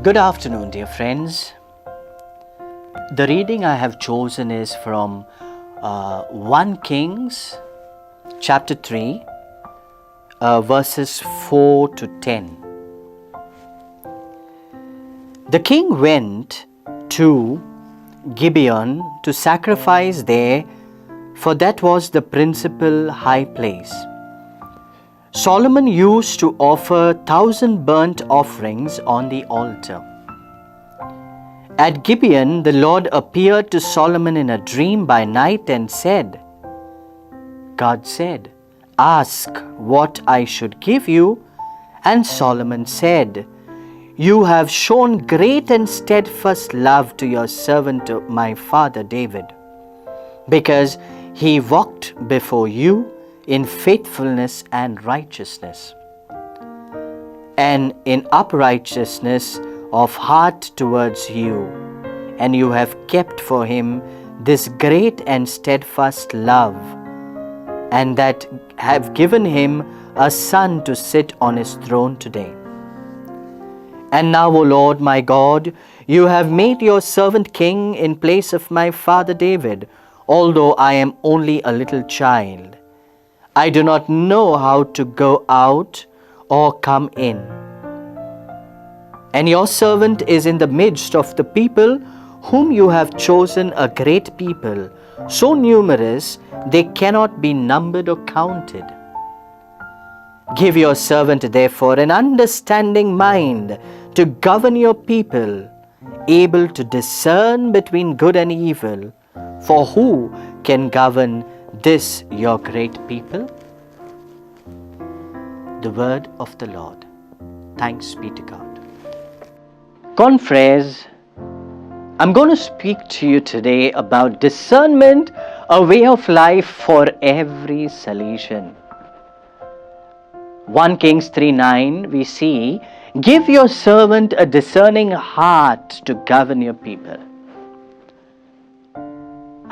Good afternoon, dear friends. The reading I have chosen is from 1 Kings chapter 3, verses 4 to 10. The king went to Gibeon to sacrifice there, for that was the principal high place. Solomon used to offer 1,000 burnt offerings on the altar. At Gibeon, the Lord appeared to Solomon in a dream by night and said, God said, "Ask what I should give you." And Solomon said, "You have shown great and steadfast love to your servant my father David, because he walked before you in faithfulness and righteousness, and in uprightness of heart towards you, and you have kept for him this great and steadfast love, and that have given him a son to sit on his throne today. And now, O Lord my God, you have made your servant king in place of my father David, although I am only a little child. I do not know how to go out or come in. And your servant is in the midst of the people whom you have chosen, a great people, so numerous they cannot be numbered or counted. Give your servant therefore an understanding mind to govern your people, able to discern between good and evil. For who can govern this your great people?" The word of the Lord. Thanks be to God. Confreres, I'm going to speak to you today about discernment, a way of life for every Salesian. 1 Kings 3:9 we see, "Give your servant a discerning heart to govern your people."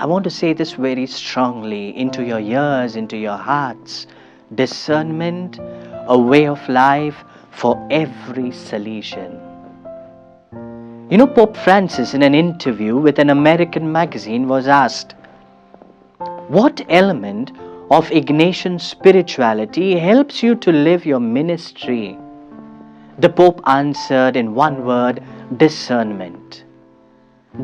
I want to say this very strongly into your ears, into your hearts. Discernment, a way of life for every Salesian. You know, Pope Francis, in an interview with an American magazine, was asked, "What element of Ignatian spirituality helps you to live your ministry?" The Pope answered in one word, discernment.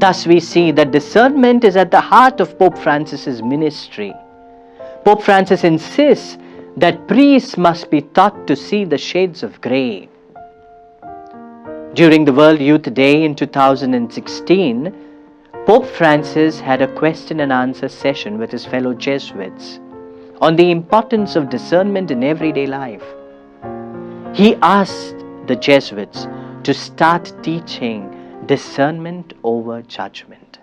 Thus we see that discernment is at the heart of Pope Francis's ministry. Pope Francis insists that priests must be taught to see the shades of grey. During the World Youth Day in 2016, Pope Francis had a question and answer session with his fellow Jesuits on the importance of discernment in everyday life. He asked the Jesuits to start teaching discernment over judgment.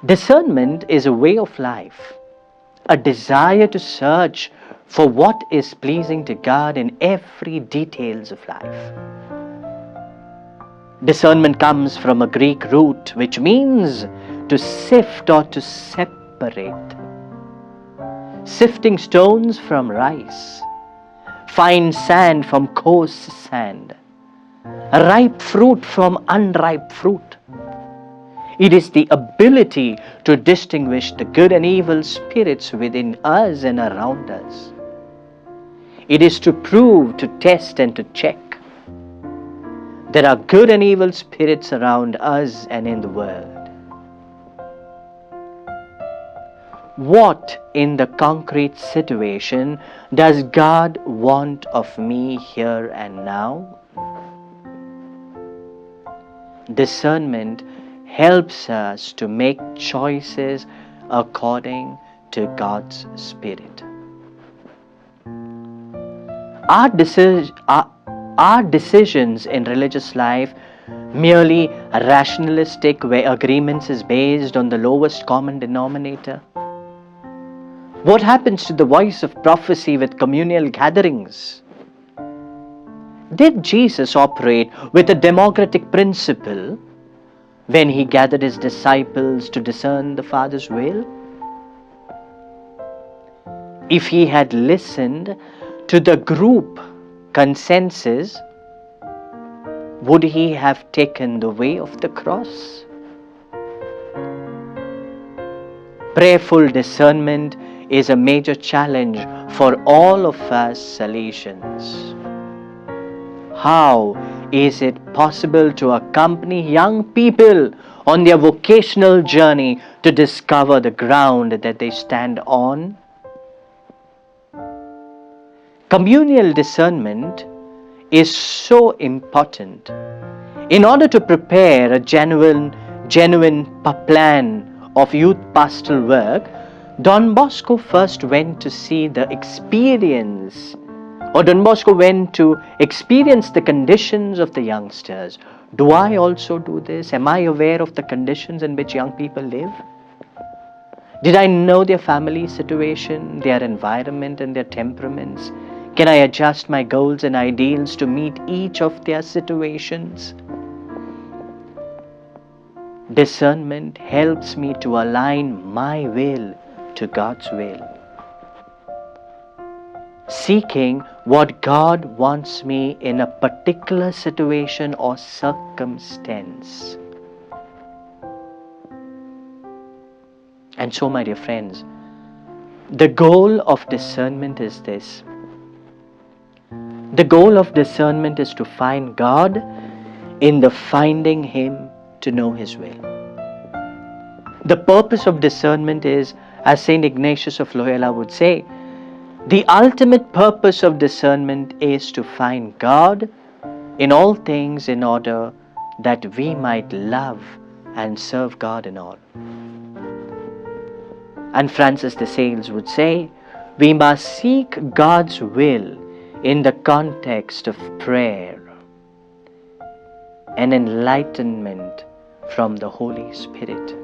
Discernment is a way of life, a desire to search for what is pleasing to God in every details of life. Discernment comes from a Greek root which means to sift or to separate. Sifting stones from rice, fine sand from coarse sand, ripe fruit from unripe fruit. It is the ability to distinguish the good and evil spirits within us and around us. It is to prove, to test and to check. There are good and evil spirits around us and in the world. What in the concrete situation does God want of me here and now? Discernment helps us to make choices according to God's Spirit. Our decisions in religious life merely rationalistic, where agreements is based on the lowest common denominator? What happens to the voice of prophecy with communal gatherings? Did Jesus operate with a democratic principle when he gathered his disciples to discern the Father's will? If he had listened to the group consensus, would he have taken the way of the cross? Prayerful discernment is a major challenge for all of us Salesians. How is it possible to accompany young people on their vocational journey to discover the ground that they stand on? Communal discernment is so important. In order to prepare a genuine plan of youth pastoral work, Don Bosco first went to see the experience, or Don Bosco went to experience the conditions of the youngsters. Do I also do this? Am I aware of the conditions in which young people live? Did I know their family situation, their environment and their temperaments? Can I adjust my goals and ideals to meet each of their situations? Discernment helps me to align my will to God's will. Seeking what God wants me in a particular situation or circumstance. And so, my dear friends, the goal of discernment is this. The goal of discernment is to find God in the finding Him to know His will. The purpose of discernment is, as Saint Ignatius of Loyola would say, the ultimate purpose of discernment is to find God in all things in order that we might love and serve God in all. And Francis de Sales would say, we must seek God's will in the context of prayer and enlightenment from the Holy Spirit.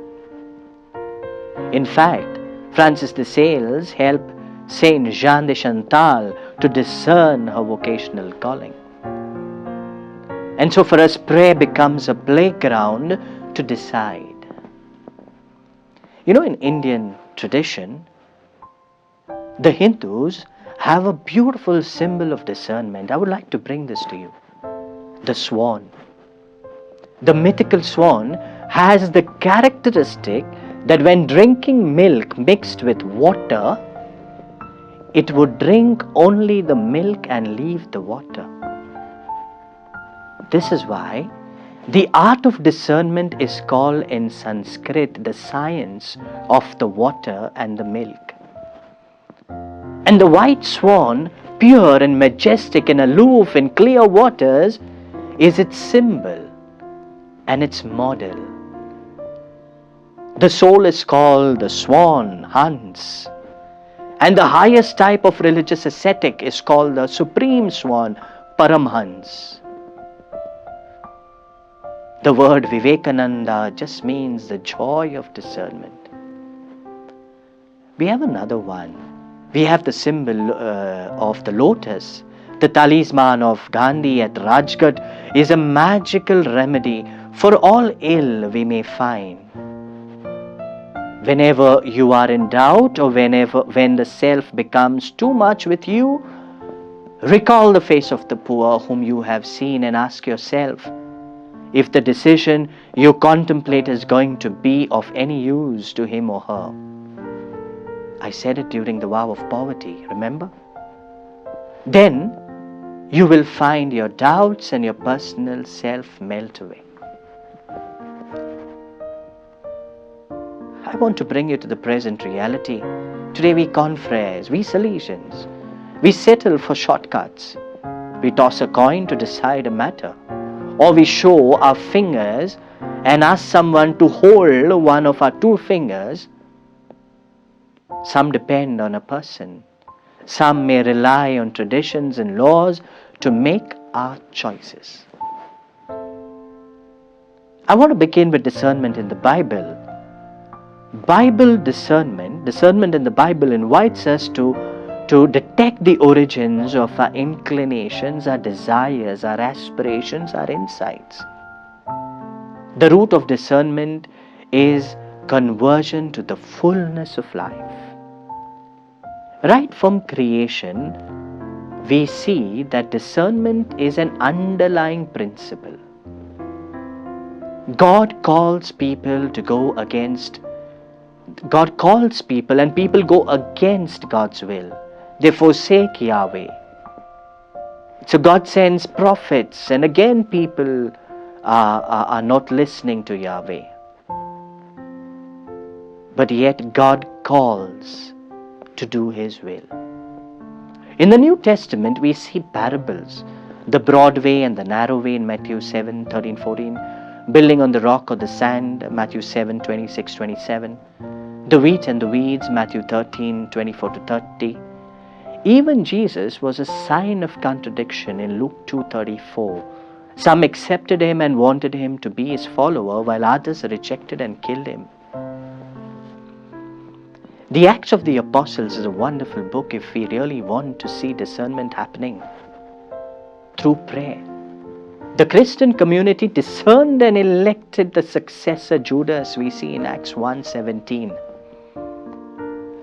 In fact, Francis de Sales helped Saint Jeanne de Chantal to discern her vocational calling. And so for us, prayer becomes a playground to decide. You know, in Indian tradition, the Hindus have a beautiful symbol of discernment. I would like to bring this to you. The swan. The mythical swan has the characteristic that when drinking milk mixed with water, it would drink only the milk and leave the water. This is why the art of discernment is called in Sanskrit the science of the water and the milk. And the white swan, pure and majestic and aloof in clear waters, is its symbol and its model. The soul is called the swan, Hans. And the highest type of religious ascetic is called the supreme swan, Paramhans. The word Vivekananda just means the joy of discernment. We have another one. We have the symbol of the lotus. The talisman of Gandhi at Rajghat is a magical remedy for all ill we may find. Whenever you are in doubt or when the self becomes too much with you, recall the face of the poor whom you have seen and ask yourself if the decision you contemplate is going to be of any use to him or her. I said it during the vow of poverty, remember? Then you will find your doubts and your personal self melt away. I want to bring you to the present reality. Today we confreres, we Salesians, we settle for shortcuts. We toss a coin to decide a matter. Or we show our fingers and ask someone to hold one of our two fingers. Some depend on a person. Some may rely on traditions and laws to make our choices. I want to begin with discernment in the Bible. Bible discernment in the Bible invites us to detect the origins of our inclinations, our desires, our aspirations, our insights. The root of discernment is conversion to the fullness of life. Right from creation, we see that discernment is an underlying principle. God calls people and people go against God's will. They forsake Yahweh. So God sends prophets, and again people are not listening to Yahweh. But yet God calls to do His will. In the New Testament, we see parables. The broad way and the narrow way in Matthew 7, 13, 14. Building on the rock or the sand, Matthew 7, 26, 27. The wheat and the weeds, Matthew 13, 24 to 30. Even Jesus was a sign of contradiction in Luke 2, 34. Some accepted Him and wanted Him to be His follower, while others rejected and killed Him. The Acts of the Apostles is a wonderful book if we really want to see discernment happening through prayer. The Christian community discerned and elected the successor Judas, we see in Acts 1:17.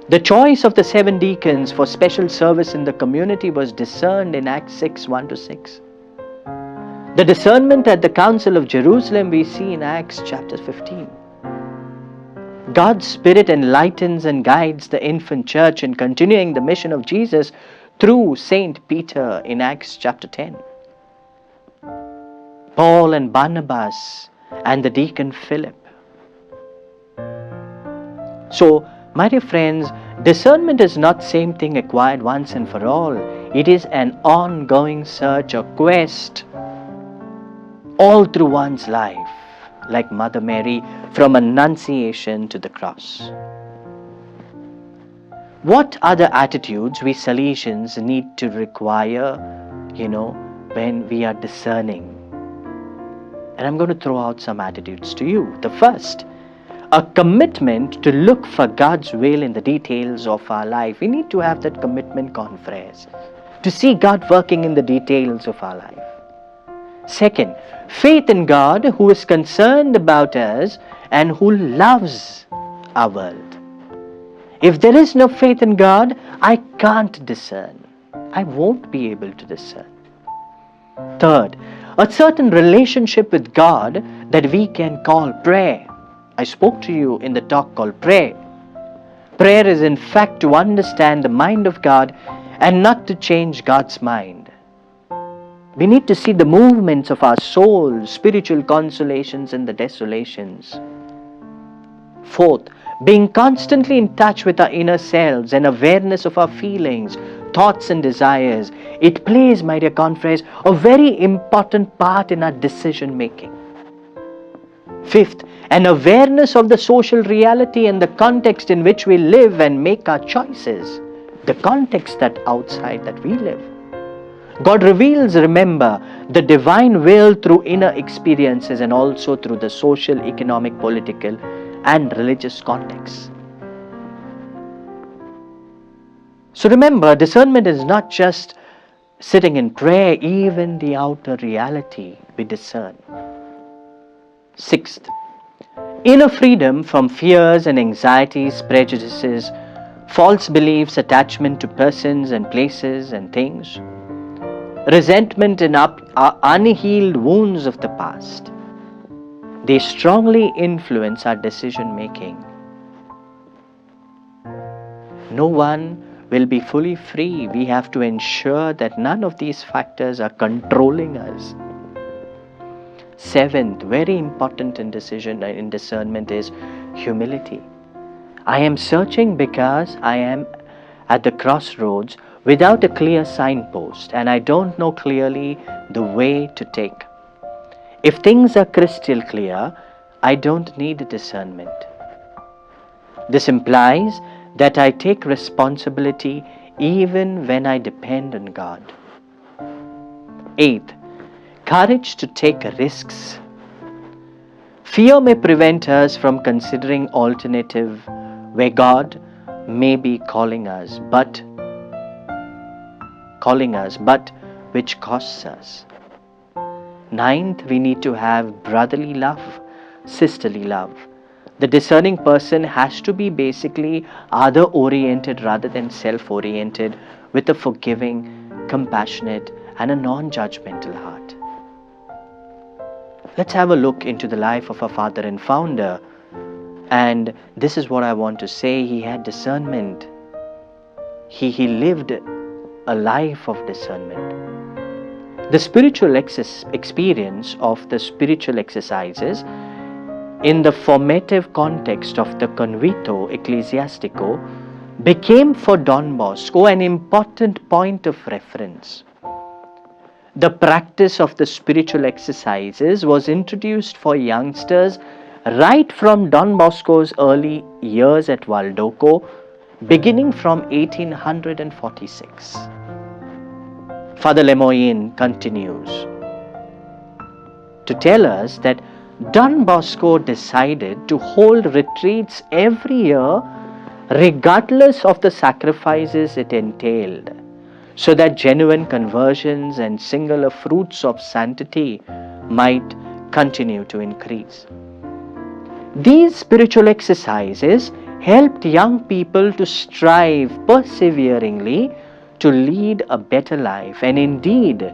The choice of the 7 deacons for special service in the community was discerned in Acts 6, 1-6. The discernment at the Council of Jerusalem we see in Acts chapter 15. God's Spirit enlightens and guides the infant church in continuing the mission of Jesus through Saint Peter in Acts chapter 10. Paul and Barnabas and the deacon Philip. So, my dear friends, discernment is not same thing acquired once and for all. It is an ongoing search or quest all through one's life, like Mother Mary from Annunciation to the cross. What other attitudes we Salesians need to require, when we are discerning? And I'm going to throw out some attitudes to you. The first, a commitment to look for God's will in the details of our life. We need to have that commitment, confreres, to see God working in the details of our life. Second, faith in God who is concerned about us and who loves our world. If there is no faith in God, I can't discern. I won't be able to discern. Third, a certain relationship with God that we can call prayer. I spoke to you in the talk called prayer. Prayer is in fact to understand the mind of God and not to change God's mind. We need to see the movements of our soul, spiritual consolations and the desolations. Fourth, being constantly in touch with our inner selves and awareness of our feelings, thoughts and desires. It plays, my dear confreres, a very important part in our decision making. Fifth, an awareness of the social reality and the context in which we live and make our choices. The context that outside that we live. God reveals, remember, the divine will through inner experiences and also through the social, economic, political and religious contexts. So remember, discernment is not just sitting in prayer, even the outer reality we discern. Sixth, inner freedom from fears and anxieties, prejudices, false beliefs, attachment to persons and places and things, resentment and unhealed wounds of the past. They strongly influence our decision making. No one will be fully free. We have to ensure that none of these factors are controlling us. Seventh, very important in discernment is humility. I am searching because I am at the crossroads without a clear signpost and I don't know clearly the way to take. If things are crystal clear, I don't need discernment. This implies that I take responsibility even when I depend on God. Eighth, courage to take risks. Fear may prevent us from considering alternative where God may be calling us, but which costs us. Ninth, we need to have brotherly love, sisterly love. The discerning person has to be basically other-oriented rather than self-oriented, with a forgiving compassionate, and a non-judgmental heart. Let's have a look into the life of our father and founder. And this is what I want to say. He had discernment. He lived a life of discernment. The spiritual experience of the spiritual exercises in the formative context of the Convito Ecclesiastico became for Don Bosco an important point of reference. The practice of the spiritual exercises was introduced for youngsters right from Don Bosco's early years at Valdoco, beginning from 1846. Father Lemoyne continues to tell us that Don Bosco decided to hold retreats every year regardless of the sacrifices it entailed, so that genuine conversions and singular fruits of sanctity might continue to increase. These spiritual exercises helped young people to strive perseveringly to lead a better life and indeed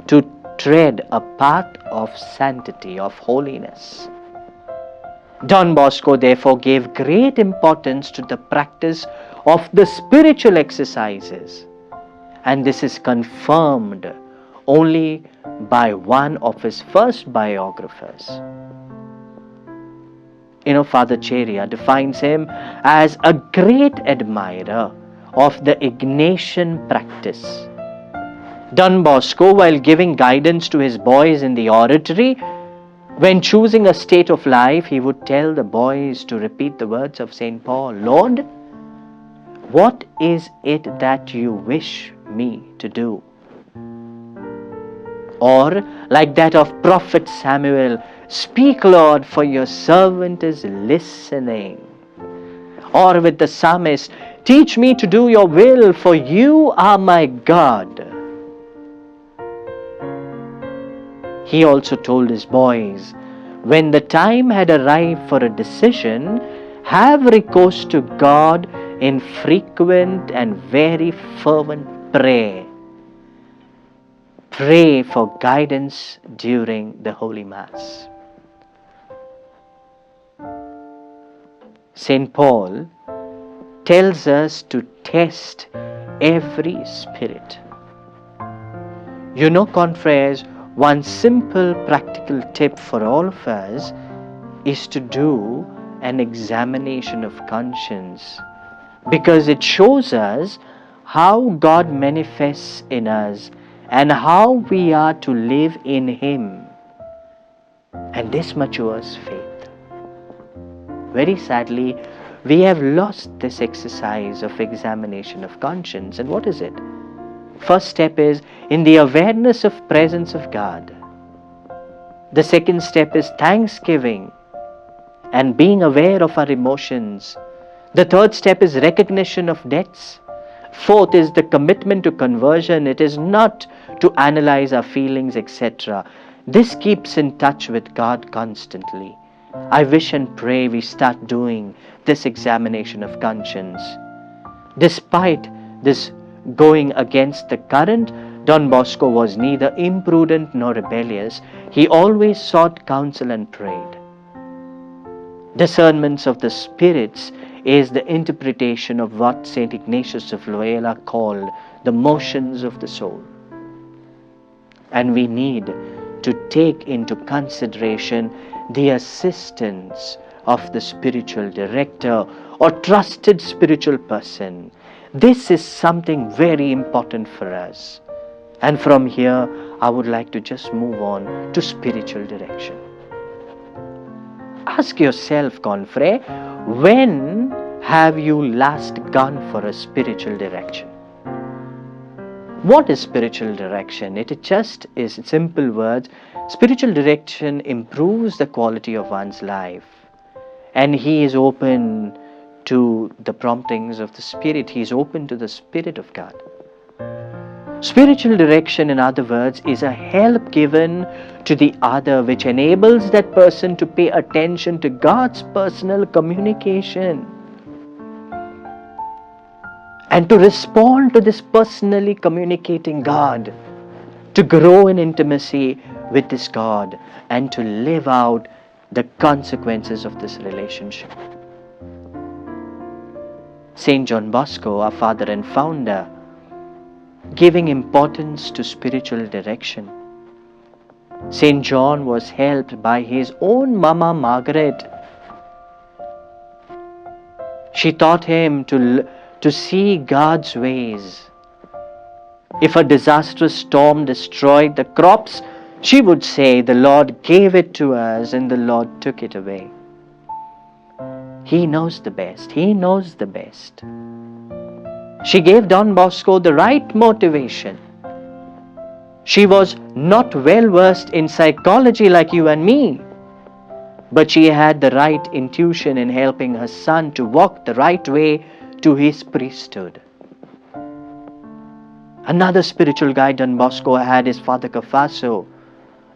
to tread a path of sanctity, of holiness. Don Bosco therefore gave great importance to the practice of the spiritual exercises, and this is confirmed only by one of his first biographers. Father Cheria defines him as a great admirer of the Ignatian practice. Don Bosco, while giving guidance to his boys in the oratory, when choosing a state of life, he would tell the boys to repeat the words of St. Paul, "Lord, what is it that you wish me to do?" Or, like that of Prophet Samuel, "Speak, Lord, for your servant is listening." Or with the psalmist, "Teach me to do your will, for you are my God." He also told his boys, when the time had arrived for a decision, have recourse to God in frequent and very fervent prayer. Pray for guidance during the Holy Mass. St. Paul tells us to test every spirit. Confreres, one simple practical tip for all of us is to do an examination of conscience, because it shows us how God manifests in us and how we are to live in Him, and this matures faith. Very sadly, we have lost this exercise of examination of conscience. And what is it? First step is in the awareness of presence of God. The second step is thanksgiving and being aware of our emotions. The third step is recognition of debts. Fourth is the commitment to conversion. It is not to analyze our feelings, etc. This keeps in touch with God constantly. I wish and pray we start doing this examination of conscience. Despite this going against the current, Don Bosco was neither imprudent nor rebellious. He always sought counsel and prayed. Discernments of the spirits is the interpretation of what St. Ignatius of Loyola called the motions of the soul. And we need to take into consideration the assistance of the spiritual director or trusted spiritual person. This is something very important for us. And from here, I would like to just move on to spiritual direction. Ask yourself, confrere, when have you last gone for a spiritual direction? What is spiritual direction? It just is simple words. Spiritual direction improves the quality of one's life, and he is open to the promptings of the Spirit. He is open to the Spirit of God. Spiritual direction, in other words, is a help given to the other which enables that person to pay attention to God's personal communication. and to respond to this personally communicating God, to grow in intimacy with this God, and to live out the consequences of this relationship. Saint John Bosco, our father and founder, giving importance to spiritual direction. Saint John was helped by his own Mama Margaret. She taught him to see God's ways. If a disastrous storm destroyed the crops, she would say, "The Lord gave it to us and the Lord took it away." He knows the best. He knows the best. She gave Don Bosco the right motivation. She was not well versed in psychology like you and me, but she had the right intuition in helping her son to walk the right way to his priesthood. Another spiritual guide Don Bosco had is Father Cafasso.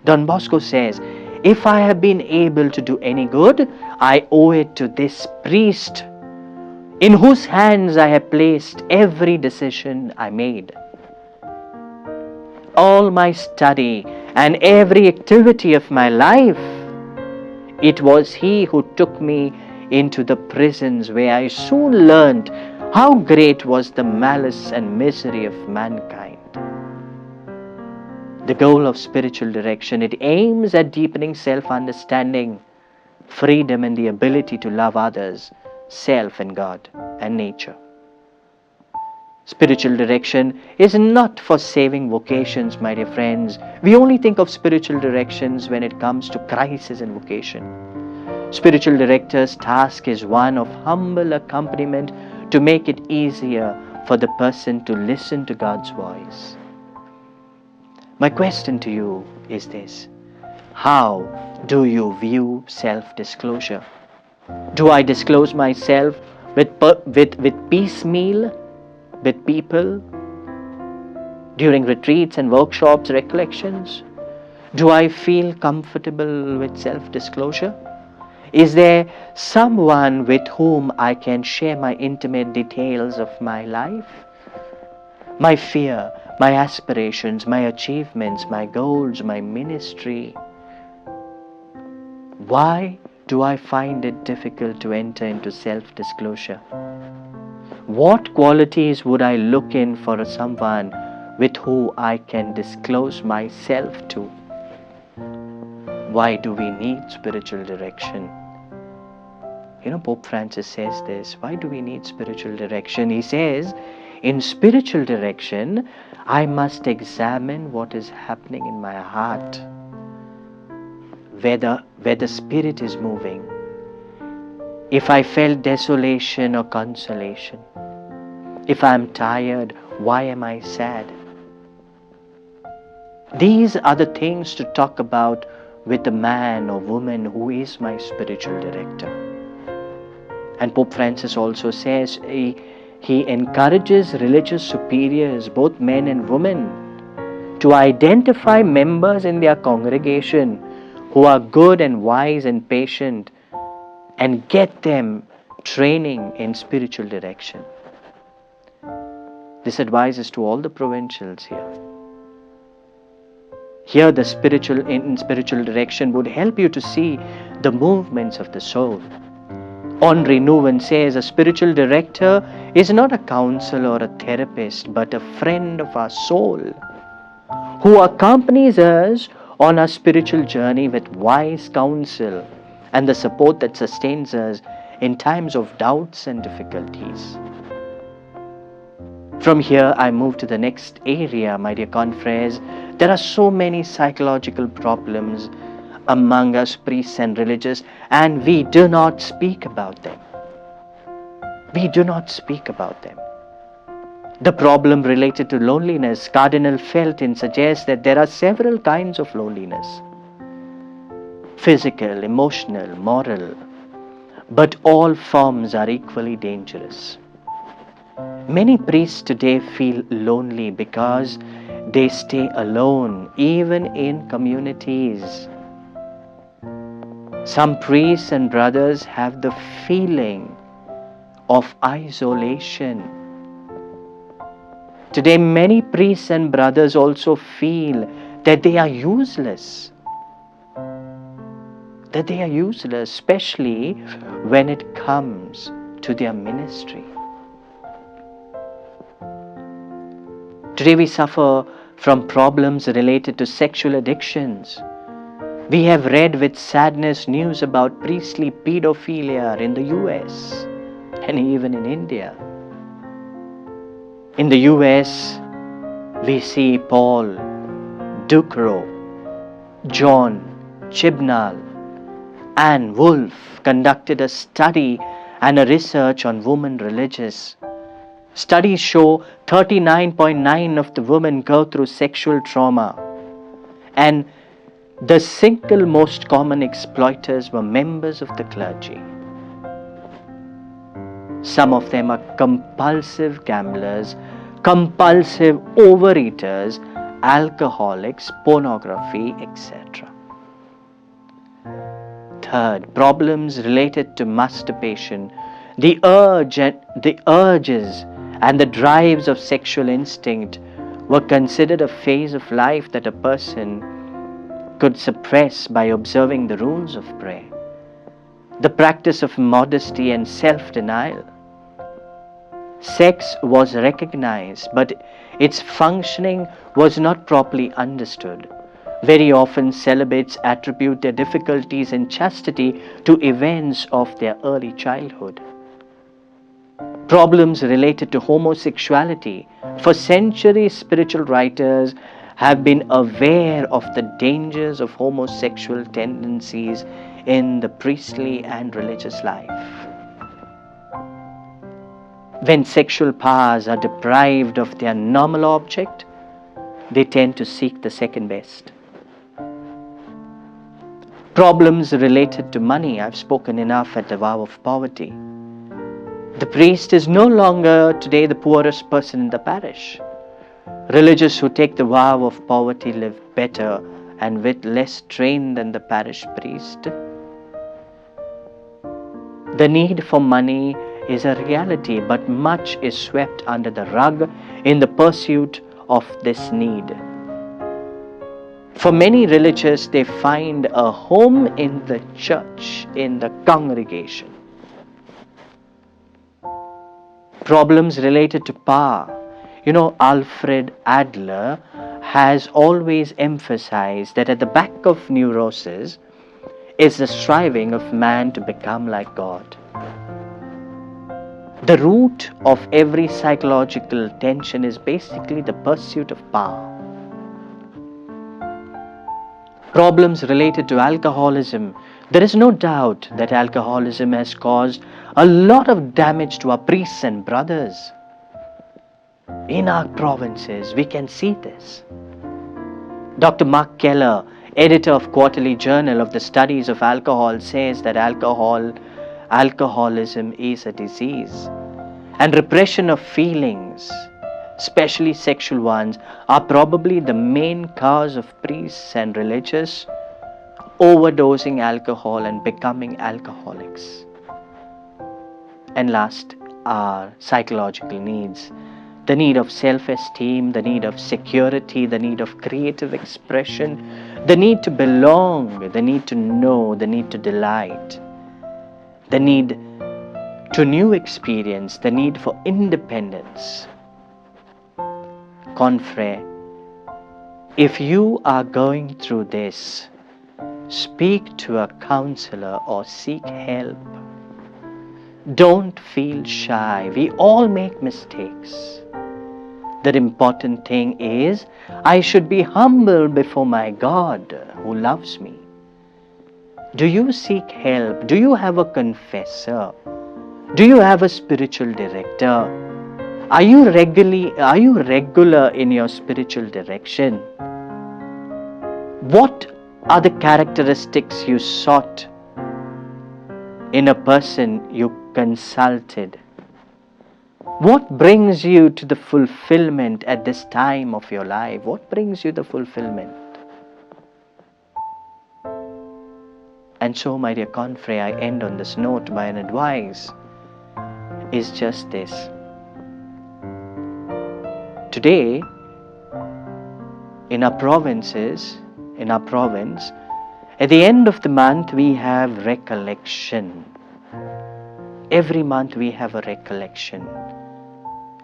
Don Bosco says, "If I have been able to do any good, I owe it to this priest, in whose hands I have placed every decision I made. All my study and every activity of my life, it was he who took me into the prisons where I soon learned how great was the malice and misery of mankind." The goal of spiritual direction, it aims at deepening self-understanding, freedom, and the ability to love others, self and God and nature. Spiritual direction is not for saving vocations, my dear friends. We only think of spiritual directions when it comes to crisis and vocation. Spiritual director's task is one of humble accompaniment to make it easier for the person to listen to God's voice. My question to you is this: how do you view self-disclosure? Do I disclose myself with piecemeal with people during retreats and workshops, recollections? Do I feel comfortable with self-disclosure? Is there someone with whom I can share my intimate details of my life? My fear, my aspirations, my achievements, my goals, my ministry. Why do I find it difficult to enter into self-disclosure? What qualities would I look in for someone with whom I can disclose myself to? Why do we need spiritual direction? Pope Francis says this. Why do we need spiritual direction? He says, in spiritual direction, I must examine what is happening in my heart, where the Spirit is moving. If I felt desolation or consolation, if I am tired, why am I sad? These are the things to talk about with the man or woman who is my spiritual director. And Pope Francis also says he encourages religious superiors, both men and women, to identify members in their congregation who are good and wise and patient, and get them training in spiritual direction. This advice is to all the provincials here. Here, the spiritual direction would help you to see the movements of the soul. Henri Nouwen says a spiritual director is not a counselor or a therapist, but a friend of our soul who accompanies us on our spiritual journey with wise counsel and the support that sustains us in times of doubts and difficulties. From here, I move to the next area, my dear confreres. There are so many psychological problems among us priests and religious, and we do not speak about them. We do not speak about them. The problem related to loneliness, Cardinal Feltin suggests that there are several kinds of loneliness: physical, emotional, moral, but all forms are equally dangerous. Many priests today feel lonely because they stay alone, even in communities. Some priests and brothers have the feeling of isolation. Today, many priests and brothers also feel that they are useless. That they are useless, especially when it comes to their ministry. Today we suffer from problems related to sexual addictions. We have read with sadness news about priestly pedophilia in the US and even in India. In the US, we see Paul Ducro, John Chibnall, and Wolfe conducted a study and a research on women religious. Studies show 39.9% of the women go through sexual trauma, and the single most common exploiters were members of the clergy. Some of them are compulsive gamblers, compulsive overeaters, alcoholics, pornography, etc. Third, problems related to masturbation, the urges and the drives of sexual instinct were considered a phase of life that a person could suppress by observing the rules of prayer. The practice of modesty and self-denial. Sex was recognized, but its functioning was not properly understood. Very often, celibates attribute their difficulties in chastity to events of their early childhood. Problems related to homosexuality. For centuries, spiritual writers have been aware of the dangers of homosexual tendencies in the priestly and religious life. When sexual powers are deprived of their normal object, they tend to seek the second best. Problems related to money. I've spoken enough at the vow of poverty. The priest is no longer today the poorest person in the parish. Religious who take the vow of poverty live better and with less strain than the parish priest. The need for money is a reality, but much is swept under the rug in the pursuit of this need. For many religious, they find a home in the church, in the congregation. Problems related to power. Alfred Adler has always emphasized that at the back of neurosis is the striving of man to become like God. The root of every psychological tension is basically the pursuit of power. Problems related to alcoholism. There is no doubt that alcoholism has caused a lot of damage to our priests and brothers. In our provinces, we can see this. Dr. Mark Keller, editor of Quarterly Journal of the Studies of Alcohol, says that alcoholism is a disease, and repression of feelings, especially sexual ones, are probably the main cause of priests and religious overdosing alcohol and becoming alcoholics. And last are psychological needs. The need of self-esteem, the need of security, the need of creative expression, the need to belong, the need to know, the need to delight, the need to new experience, the need for independence. Confrere, if you are going through this, speak to a counselor or seek help. Don't feel shy. We all make mistakes. The important thing is, I should be humble before my God who loves me. Do you seek help? Do you have a confessor? Do you have a spiritual director? Are you regular in your spiritual direction? What are the characteristics you sought in a person you consulted? What brings you to the fulfillment at this time of your life? What brings you the fulfillment? And so, my dear confrere, I end on this note by an advice is just this. Today, in our province, at the end of the month we have recollection. Every month we have a recollection.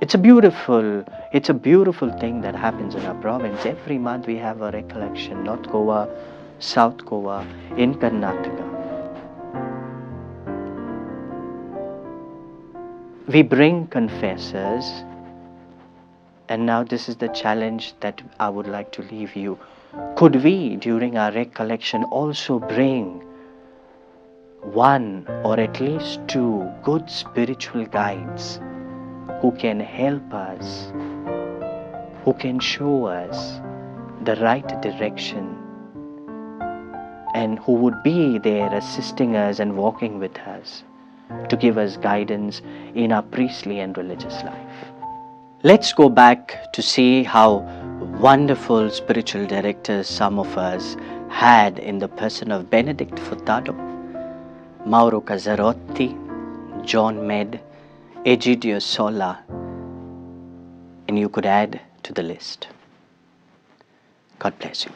It's a beautiful thing that happens in our province. Every month we have a recollection. North Goa, South Goa, in Karnataka. We bring confessors, and now this is the challenge that I would like to leave you. Could we, during our recollection, also bring one or at least two good spiritual guides who can help us, who can show us the right direction, and who would be there assisting us and walking with us to give us guidance in our priestly and religious life. Let's go back to see how wonderful spiritual directors some of us had in the person of Benedict Furtado, Mauro Casarotti, John Med, Egidio Sola, and you could add to the list. God bless you.